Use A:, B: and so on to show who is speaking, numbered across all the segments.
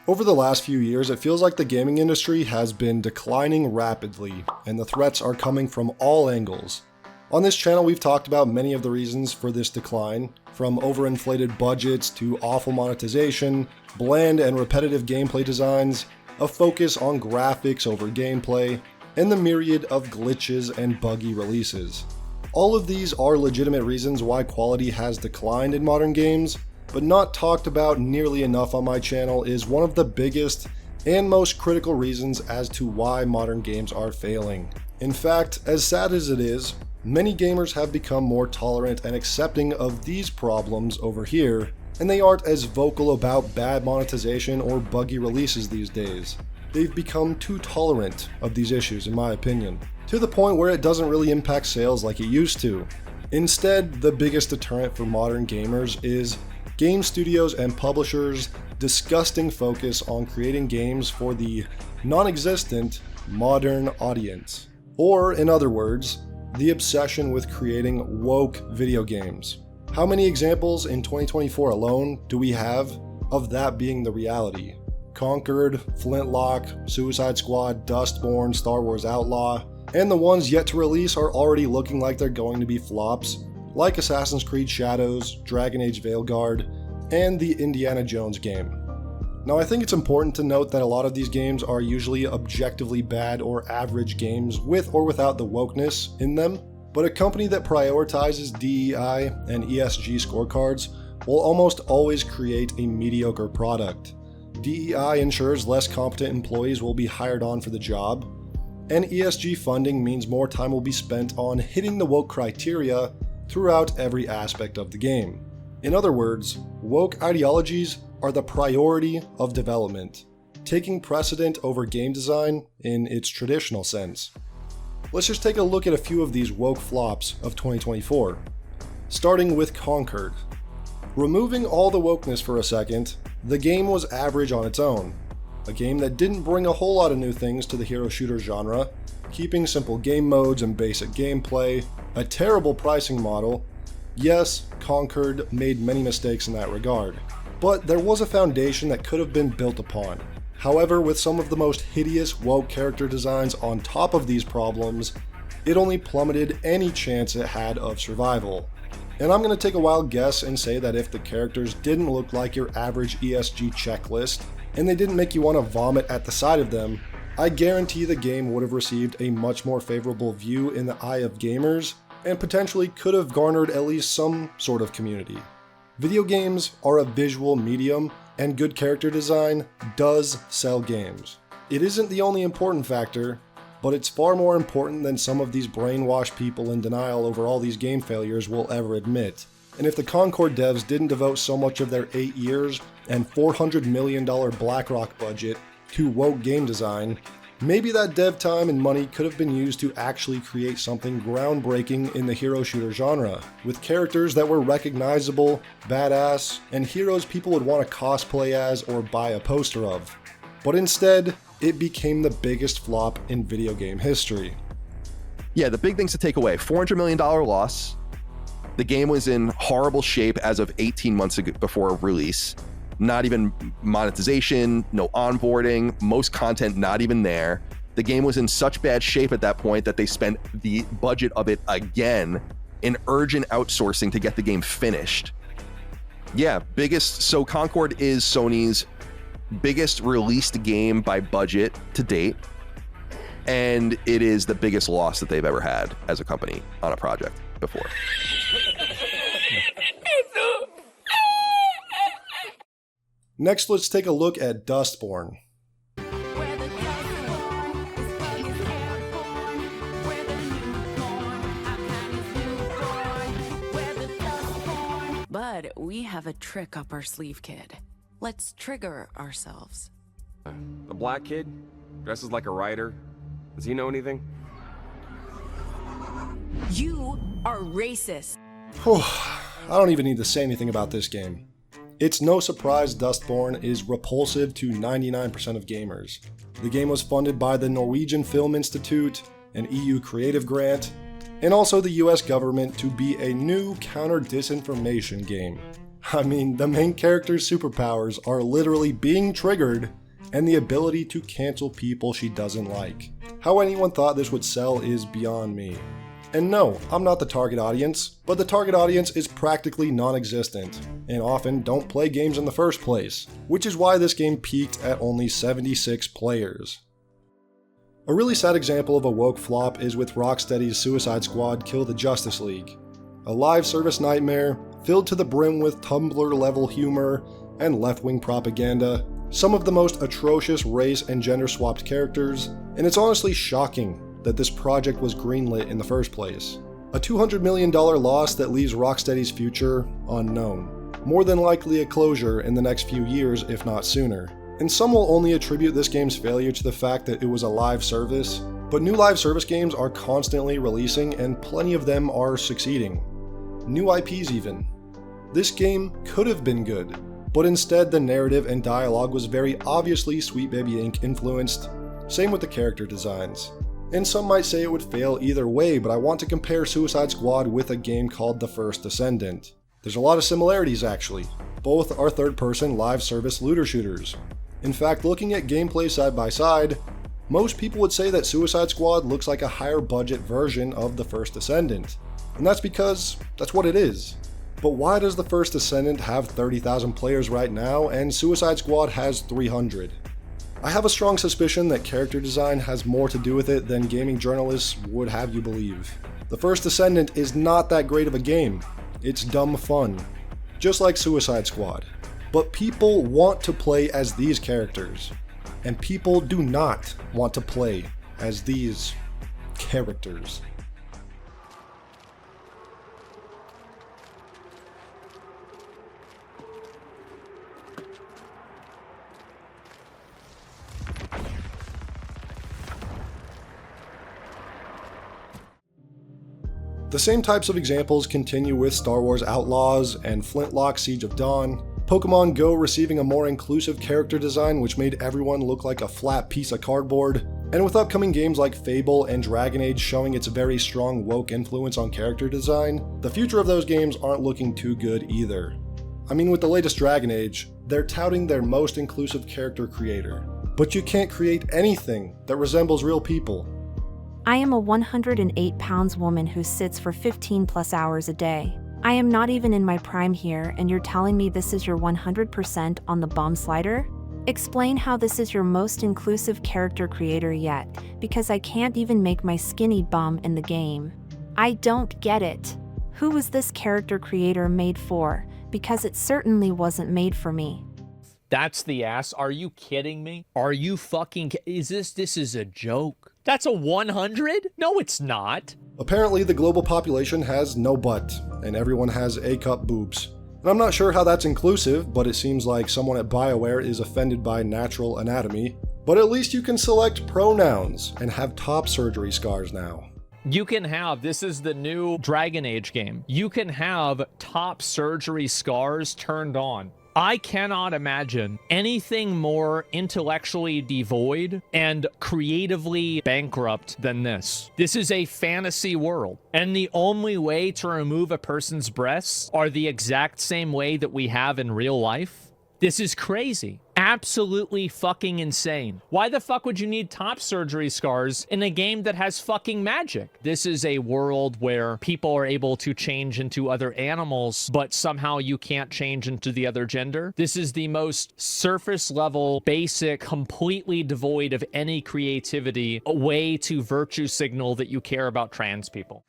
A: Over the last few years, it feels like the gaming industry has been declining rapidly, and the threats are coming from all angles. On this channel, we've talked about many of the reasons for this decline, from overinflated budgets to awful monetization, bland and repetitive gameplay designs, a focus on graphics over gameplay, and the myriad of glitches and buggy releases. All of these are legitimate reasons why quality has declined in modern games, but not talked about nearly enough on my channel is one of the biggest and most critical reasons as to why modern games are failing. In fact, as sad as it is, many gamers have become more tolerant and accepting of these problems over here, and they aren't as vocal about bad monetization or buggy releases these days. They've become too tolerant of these issues, in my opinion, to the point where it doesn't really impact sales like it used to. Instead, the biggest deterrent for modern gamers is game studios and publishers' disgusting focus on creating games for the non-existent modern audience. Or, in other words, the obsession with creating woke video games. How many examples in 2024 alone do we have of that being the reality? Concord, Flintlock, Suicide Squad, Dustborn, Star Wars Outlaw, and the ones yet to release are already looking like they're going to be flops, like Assassin's Creed Shadows, Dragon Age Veilguard, and the Indiana Jones game. Now, I think it's important to note that a lot of these games are usually objectively bad or average games with or without the wokeness in them, but a company that prioritizes DEI and ESG scorecards will almost always create a mediocre product. DEI ensures less competent employees will be hired on for the job, and ESG funding means more time will be spent on hitting the woke criteria throughout every aspect of the game. In other words, woke ideologies are the priority of development, taking precedent over game design in its traditional sense. Let's just take a look at a few of these woke flops of 2024, starting with Concord. Removing all the wokeness for a second, the game was average on its own, a game that didn't bring a whole lot of new things to the hero shooter genre, keeping simple game modes and basic gameplay, a terrible pricing model. Yes, Concord made many mistakes in that regard, but there was a foundation that could have been built upon. However, with some of the most hideous woke character designs on top of these problems, it only plummeted any chance it had of survival. And I'm going to take a wild guess and say that if the characters didn't look like your average ESG checklist, and they didn't make you want to vomit at the sight of them, I guarantee the game would have received a much more favorable view in the eye of gamers, and potentially could have garnered at least some sort of community. Video games are a visual medium, and good character design does sell games. It isn't the only important factor, but it's far more important than some of these brainwashed people in denial over all these game failures will ever admit. And if the Concord devs didn't devote so much of their 8 years and $400 million BlackRock budget to woke game design, maybe that dev time and money could have been used to actually create something groundbreaking in the hero shooter genre, with characters that were recognizable, badass, and heroes people would want to cosplay as or buy a poster of. But instead, it became the biggest flop in video game history.
B: Yeah, the big things to take away: $400 million loss. The game was in horrible shape as of 18 months ago before release. Not even monetization, no onboarding, most content not even there. The game was in such bad shape at that point that they spent the budget of it again in urgent outsourcing to get the game finished. Yeah, so Concord is Sony's biggest released game by budget to date, and it is the biggest loss that they've ever had as a company on a project before.
A: Next, let's take a look at Dustborn.
C: But we have a trick up our sleeve, kid. Let's trigger ourselves.
D: The black kid dresses like a writer. Does he know anything?
C: You are racist.
A: I don't even need to say anything about this game. It's no surprise Dustborn is repulsive to 99% of gamers. The game was funded by the Norwegian Film Institute, an EU creative grant, and also the US government to be a new counter-disinformation game. I mean, the main character's superpowers are literally being triggered and the ability to cancel people she doesn't like. How anyone thought this would sell is beyond me. And no, I'm not the target audience, but the target audience is practically non-existent, and often don't play games in the first place, which is why this game peaked at only 76 players. A really sad example of a woke flop is with Rocksteady's Suicide Squad Kill the Justice League. A live service nightmare, filled to the brim with Tumblr-level humor and left-wing propaganda, some of the most atrocious race and gender-swapped characters, and it's honestly shocking that this project was greenlit in the first place. A $200 million loss that leaves Rocksteady's future unknown. More than likely a closure in the next few years, if not sooner. And some will only attribute this game's failure to the fact that it was a live service, but new live service games are constantly releasing and plenty of them are succeeding. New IPs even. This game could have been good, but instead the narrative and dialogue was very obviously Sweet Baby Inc. influenced, same with the character designs. And some might say it would fail either way, but I want to compare Suicide Squad with a game called The First Descendant. There's a lot of similarities actually. Both are third-person live service looter shooters. In fact, looking at gameplay side by side, most people would say that Suicide Squad looks like a higher budget version of The First Descendant. And that's because that's what it is. But why does The First Descendant have 30,000 players right now and Suicide Squad has 300? I have a strong suspicion that character design has more to do with it than gaming journalists would have you believe. The First Descendant is not that great of a game. It's dumb fun, just like Suicide Squad. But people want to play as these characters, and people do not want to play as these characters. The same types of examples continue with Star Wars Outlaws and Flintlock Siege of Dawn, Pokemon Go receiving a more inclusive character design which made everyone look like a flat piece of cardboard, and with upcoming games like Fable and Dragon Age showing its very strong woke influence on character design, the future of those games aren't looking too good either. I mean, with the latest Dragon Age, they're touting their most inclusive character creator, but you can't create anything that resembles real people.
E: I am a 108 pounds woman who sits for 15 plus hours a day. I am not even in my prime here, and you're telling me this is your 100% on the bum slider? Explain how this is your most inclusive character creator yet, because I can't even make my skinny bum in the game. I don't get it. Who was this character creator made for? Because it certainly wasn't made for me.
F: That's the ass. Are you kidding me? Are you fucking... This is a joke. That's a 100? No, it's not.
A: Apparently the global population has no butt, and everyone has A-cup boobs. And I'm not sure how that's inclusive, but it seems like someone at BioWare is offended by natural anatomy. But at least you can select pronouns and have top surgery scars now.
F: You can have, this is the new Dragon Age game, you can have top surgery scars turned on. I cannot imagine anything more intellectually devoid and creatively bankrupt than this. This is a fantasy world, and the only way to remove a person's breasts are the exact same way that we have in real life. This is crazy. Absolutely fucking insane. Why the fuck would you need top surgery scars in a game that has fucking magic? This is a world where people are able to change into other animals, but somehow you can't change into the other gender. This is the most surface level, basic, completely devoid of any creativity, a way to virtue signal that you care about trans people.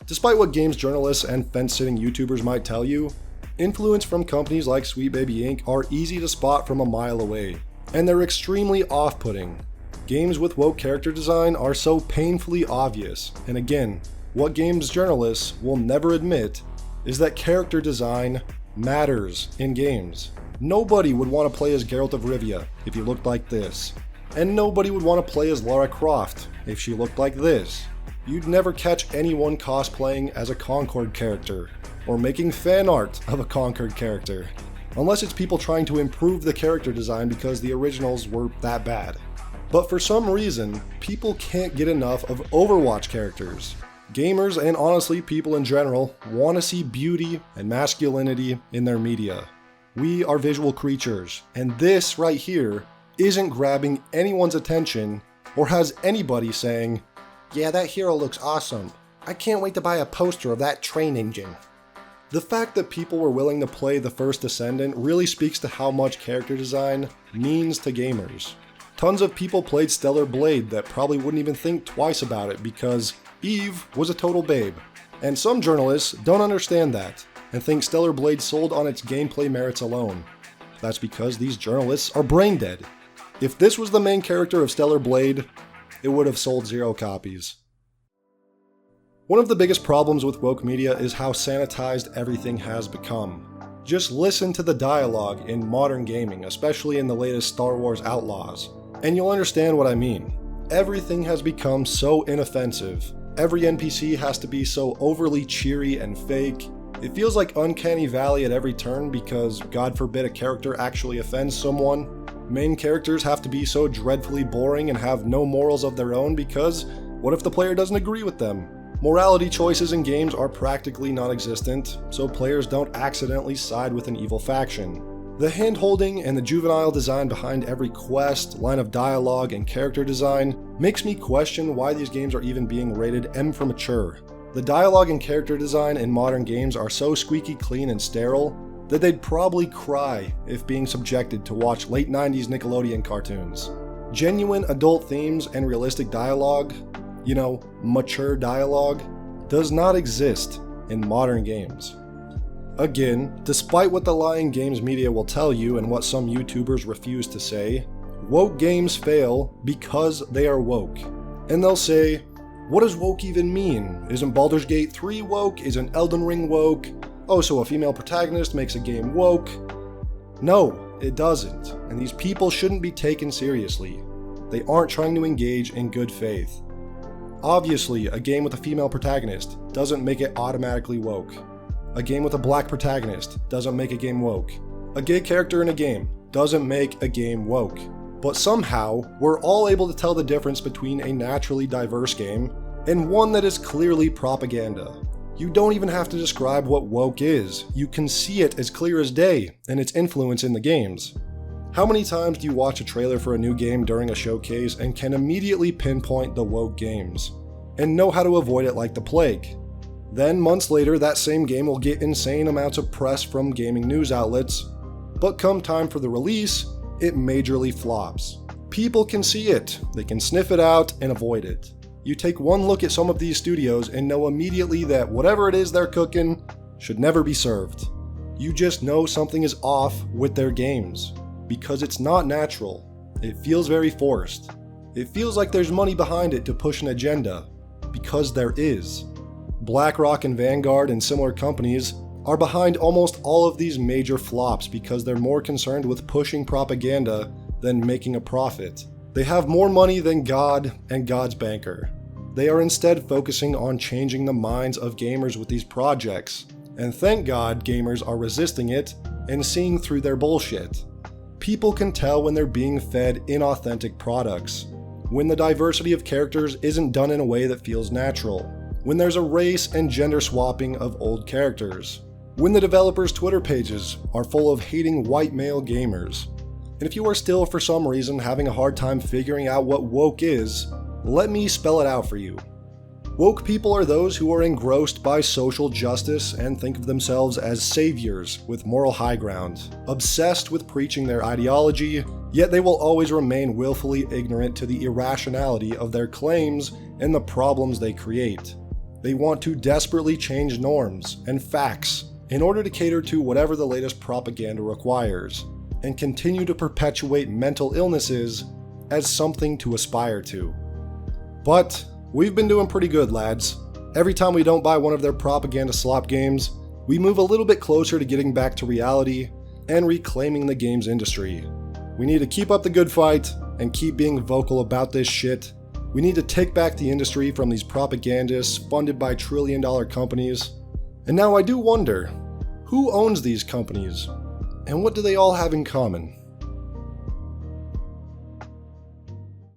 A: Despite what games journalists and fence-sitting YouTubers might tell you, influence from companies like Sweet Baby Inc. are easy to spot from a mile away, and they're extremely off-putting. Games with woke character design are so painfully obvious, and again, what games journalists will never admit is that character design matters in games. Nobody would want to play as Geralt of Rivia if he looked like this, and nobody would want to play as Lara Croft if she looked like this. You'd never catch anyone cosplaying as a Concord character, or making fan art of a Concord character, unless it's people trying to improve the character design because the originals were that bad. But for some reason, people can't get enough of Overwatch characters. Gamers, and honestly people in general, want to see beauty and masculinity in their media. We are visual creatures, and this right here isn't grabbing anyone's attention or has anybody saying, "Yeah, that hero looks awesome. I can't wait to buy a poster of that train engine." The fact that people were willing to play the first Descendant really speaks to how much character design means to gamers. Tons of people played Stellar Blade that probably wouldn't even think twice about it because Eve was a total babe. And some journalists don't understand that and think Stellar Blade sold on its gameplay merits alone. That's because these journalists are brain dead. If this was the main character of Stellar Blade, it would have sold 0 copies. One of the biggest problems with woke media is how sanitized everything has become. Just listen to the dialogue in modern gaming, especially in the latest Star Wars Outlaws, and you'll understand what I mean. Everything has become so inoffensive. Every NPC has to be so overly cheery and fake. It feels like Uncanny Valley at every turn because, God forbid, a character actually offends someone. Main characters have to be so dreadfully boring and have no morals of their own because what if the player doesn't agree with them? Morality choices in games are practically non-existent, so players don't accidentally side with an evil faction. The hand-holding and the juvenile design behind every quest, line of dialogue, and character design makes me question why these games are even being rated M for mature. The dialogue and character design in modern games are so squeaky clean and sterile that they'd probably cry if being subjected to watch late 90s Nickelodeon cartoons. Genuine adult themes and realistic dialogue, mature dialogue, does not exist in modern games. Again, despite what the lying games media will tell you and what some YouTubers refuse to say, woke games fail because they are woke. And they'll say, what does woke even mean? Isn't Baldur's Gate 3 woke? Isn't Elden Ring woke? Oh, so a female protagonist makes a game woke? No, it doesn't, and these people shouldn't be taken seriously. They aren't trying to engage in good faith. Obviously, a game with a female protagonist doesn't make it automatically woke. A game with a black protagonist doesn't make a game woke. A gay character in a game doesn't make a game woke. But somehow, we're all able to tell the difference between a naturally diverse game and one that is clearly propaganda. You don't even have to describe what woke is. You can see it as clear as day and its influence in the games. How many times do you watch a trailer for a new game during a showcase and can immediately pinpoint the woke games and know how to avoid it like the plague? Then months later, that same game will get insane amounts of press from gaming news outlets, but come time for the release, it majorly flops. People can see it, they can sniff it out and avoid it. You take one look at some of these studios and know immediately that whatever it is they're cooking should never be served. You just know something is off with their games, because it's not natural. It feels very forced. It feels like there's money behind it to push an agenda, because there is. BlackRock and Vanguard and similar companies are behind almost all of these major flops because they're more concerned with pushing propaganda than making a profit. They have more money than God and God's banker. They are instead focusing on changing the minds of gamers with these projects, and thank God gamers are resisting it and seeing through their bullshit. People can tell when they're being fed inauthentic products, when the diversity of characters isn't done in a way that feels natural, when there's a race and gender swapping of old characters, when the developers' Twitter pages are full of hating white male gamers. And if you are still for some reason having a hard time figuring out what woke is, let me spell it out for you. Woke people are those who are engrossed by social justice and think of themselves as saviors with moral high ground, obsessed with preaching their ideology, yet they will always remain willfully ignorant to the irrationality of their claims and the problems they create. They want to desperately change norms and facts in order to cater to whatever the latest propaganda requires, and continue to perpetuate mental illnesses as something to aspire to. But we've been doing pretty good, lads. Every time we don't buy one of their propaganda slop games, we move a little bit closer to getting back to reality and reclaiming the games industry. We need to keep up the good fight and keep being vocal about this shit. We need to take back the industry from these propagandists funded by trillion-dollar companies. And now I do wonder, who owns these companies? And what do they all have in common?